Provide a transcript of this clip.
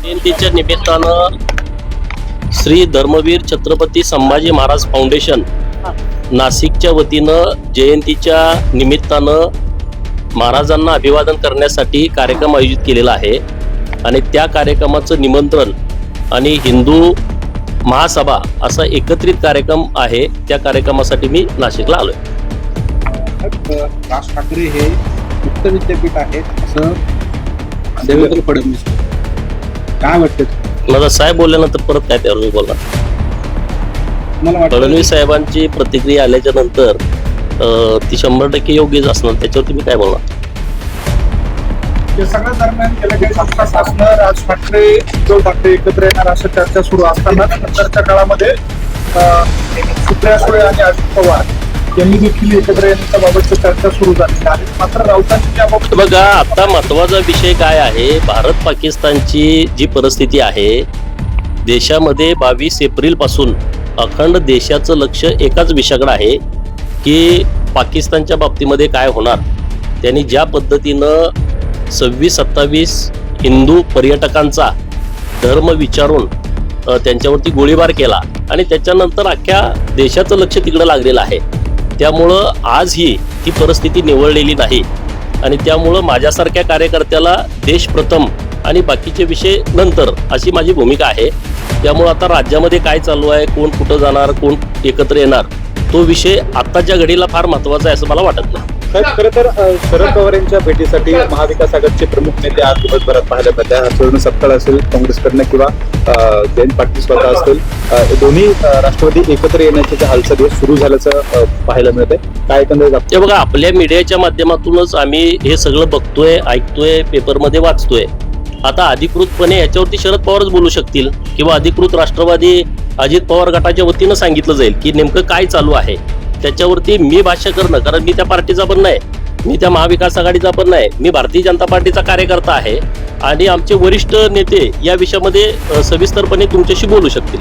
जयंतीच्या निमित्तानं श्री धर्मवीर छत्रपती संभाजी महाराज फाउंडेशन नाशिकच्या वतीनं जयंतीच्या निमित्तानं महाराजांना अभिवादन करण्यासाठी कार्यक्रम आयोजित केलेला आहे आणि त्या कार्यक्रमाचं निमंत्रण आणि हिंदू महासभा असा एकत्रित कार्यक्रम आहे. त्या कार्यक्रमासाठी मी नाशिकला आलोय. राज ठाकरे हे मुक्त विद्यापीठ आहे असं देवेंद्र फडणवीस काय वाटतं? मला साहेब बोलल्यानंतर परत काय त्यावर बोलणार. मला वाटतं फडणवीस साहेबांची प्रतिक्रिया आल्याच्या नंतर ती 100% योग्यच असणार. त्याच्यावर तुम्ही काय बोलणार? या सगळ्या दरम्यान गेल्या काही तास असणार राज ठाकरे उद्धव ठाकरे एकत्र येणार असं चर्चा सुरू असताना नंतरच्या काळामध्ये सुप्रिया सुळे आणि अजित पवार यांनी देखील एकत्र येण्याच्या बाबतची चर्चा सुरू झाली आहे. मात्र राऊतांची याबाबत बघा, आता महत्वाचा विषय काय आहे, भारत पाकिस्तानची जी परिस्थिती आहे देशामध्ये 22 एप्रिल पासून अखंड देशाचं लक्ष एकाच विषयाकडे आहे की पाकिस्तानच्या बाबतीमध्ये काय होणार. त्यांनी ज्या पद्धतीनं 26-27 हिंदू पर्यटकांचा धर्म विचारून त्यांच्यावरती गोळीबार केला आणि त्याच्यानंतर अख्ख्या देशाचं लक्ष तिकडे लागलेलं आहे. त्यामुळं आजही ती परिस्थिती निवळलेली नाही आणि त्यामुळं माझ्यासारख्या कार्यकर्त्याला देश प्रथम आणि बाकीचे विषय नंतर अशी माझी भूमिका आहे. त्यामुळं आता राज्यामध्ये काय चालू आहे, कोण कुठं जाणार, कोण एकत्र येणार, तो विषय आत्ताच्या घडीला फार महत्त्वाचा आहे असं मला वाटत नाही. खरं तर शरद पवार यांच्या भेटीसाठी महाविकास आघाडीचे प्रमुख नेते आज दिवसभरात पाहायला मिळत आहे. हर्षवर्धन सपकाळ असेल काँग्रेसकडनं किंवा जयंत पाटील स्वतः असतील, दोन्ही राष्ट्रवादी एकत्र येण्याच्या ज्या हालचाली सुरू झाल्याचं पाहायला मिळत आहे. काय एकंदरीत ते बघा, आपल्या मीडियाच्या माध्यमातूनच आम्ही हे सगळं बघतोय, ऐकतोय, पेपरमध्ये वाचतोय. आता अधिकृतपणे याच्यावरती शरद पवारच बोलू शकतील किंवा अधिकृत राष्ट्रवादी अजित पवार गटाच्या वतीनं सांगितलं जाईल की नेमकं काय चालू आहे. त्याच्यावरती मी भाष्य करणं, कारण मी त्या पार्टीचा पण नाही, मी त्या महाविकास आघाडीचा पण नाही, मी भारतीय जनता पार्टीचा कार्यकर्ता आहे आणि आमचे वरिष्ठ नेते या विषयामध्ये सविस्तरपणे तुमच्याशी बोलू शकतील.